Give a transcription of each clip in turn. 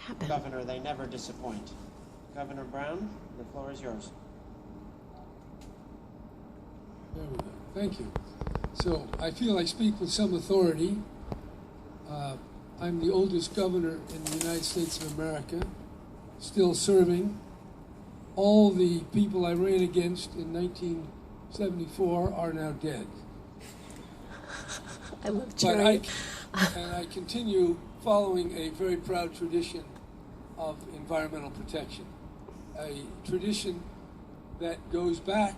happen. Governor, they never disappoint. Governor Brown, the floor is yours. There we go. Thank you. So I feel I speak with some authority. I'm the oldest governor in the United States of America, still serving. All the people I ran against in 1974 are now dead. I love Jerry. And I continue following a very proud tradition of environmental protection, a tradition that goes back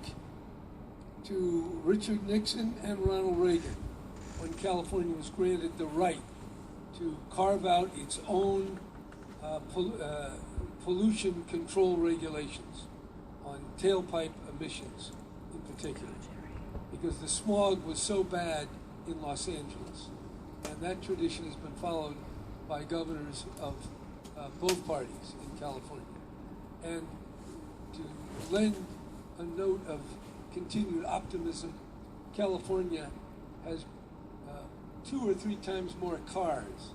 to Richard Nixon and Ronald Reagan, when California was granted the right to carve out its own pollution control regulations on tailpipe emissions in particular, because the smog was so bad in Los Angeles. And that tradition has been followed by governors of both parties in California. And to lend a note of continued optimism, California has 2 or 3 times more cars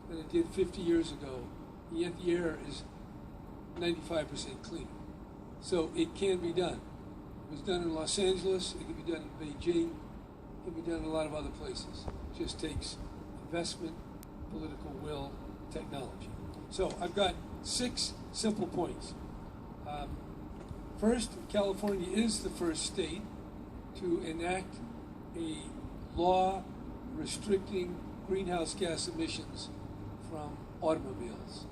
than it did 50 years ago, yet the air is 95% cleaner. So it can be done. It was done in Los Angeles, it can be done in Beijing, it can be done in a lot of other places. It just takes investment, political will, technology. So I've got 6 simple points. First, California is the first state to enact a law restricting greenhouse gas emissions from automobiles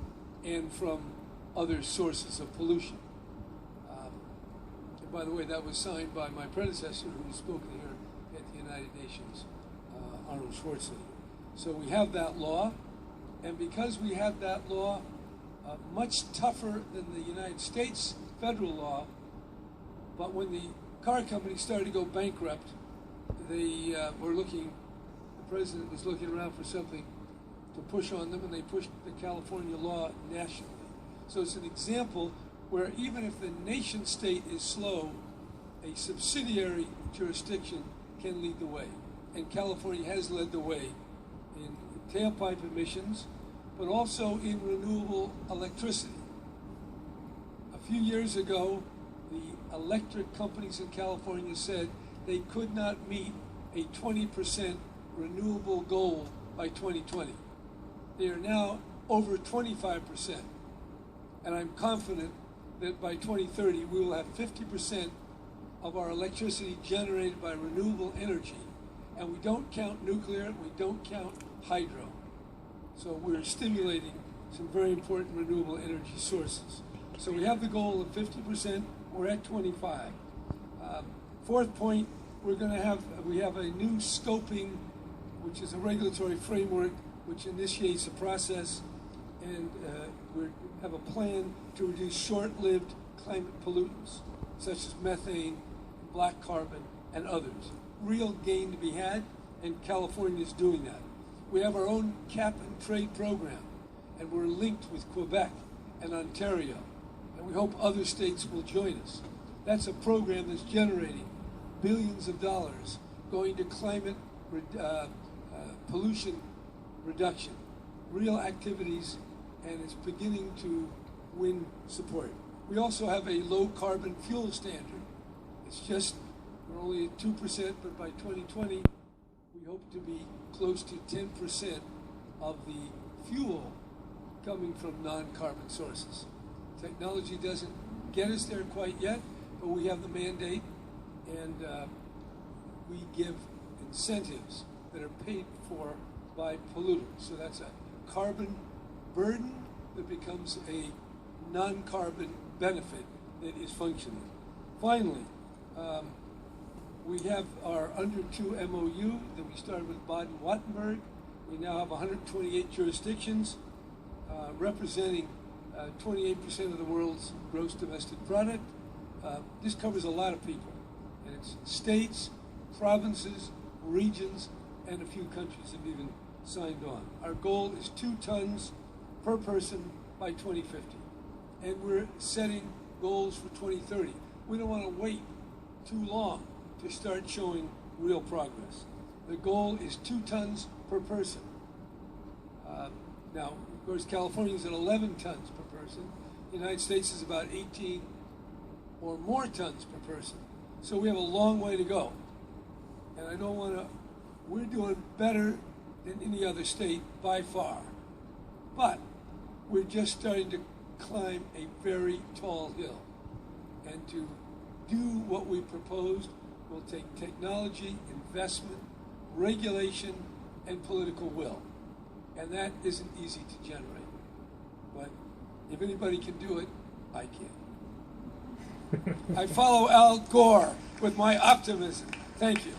and from other sources of pollution. And by the way, that was signed by my predecessor, who has spoken here at the United Nations, Arnold Schwarzenegger. So we have that law, and because we have that law, much tougher than the United States federal law, but when the car companies started to go bankrupt, they were looking, the president was looking around for something to push on them, and they pushed the California law nationally. So it's an example where even if the nation state is slow, a subsidiary jurisdiction can lead the way. And California has led the way in tailpipe emissions, but also in renewable electricity. A few years ago, the electric companies in California said they could not meet a 20% renewable goal by 2020. They are now over 25%. And I'm confident that by 2030, we will have 50% of our electricity generated by renewable energy. And we don't count nuclear, we don't count hydro. So we're stimulating some very important renewable energy sources. So we have the goal of 50%, we're at 25. Fourth point, we have a new scoping, which is a regulatory framework which initiates a process, and we have a plan to reduce short-lived climate pollutants, such as methane, black carbon, and others. Real gain to be had, and California is doing that. We have our own cap and trade program, and we're linked with Quebec and Ontario, and we hope other states will join us. That's a program that's generating billions of dollars going to climate pollution reduction, real activities, and it's beginning to win support. We also have a low carbon fuel standard. It's just, we're only at 2%, but by 2020, we hope to be close to 10% of the fuel coming from non-carbon sources. Technology doesn't get us there quite yet, but we have the mandate, and we give incentives that are paid for by polluters. So that's a carbon burden that becomes a non-carbon benefit that is functioning. Finally, we have our under 2 MOU that we started with Baden-Württemberg. We now have 128 jurisdictions representing 28% of the world's gross domestic product. This covers a lot of people, and it's states, provinces, regions, and a few countries have even signed on. Our goal is 2 tons per person by 2050, and we're setting goals for 2030. We don't want to wait too long to start showing real progress. The goal is 2 tons per person. Now, course, California is at 11 tons per person. The United States is about 18 or more tons per person. So we have a long way to go. And I don't want to, we're doing better than any other state by far. But we're just starting to climb a very tall hill. And to do what we proposed will take technology, investment, regulation, and political will. And that isn't easy to generate. But if anybody can do it, I can. I follow Al Gore with my optimism. Thank you.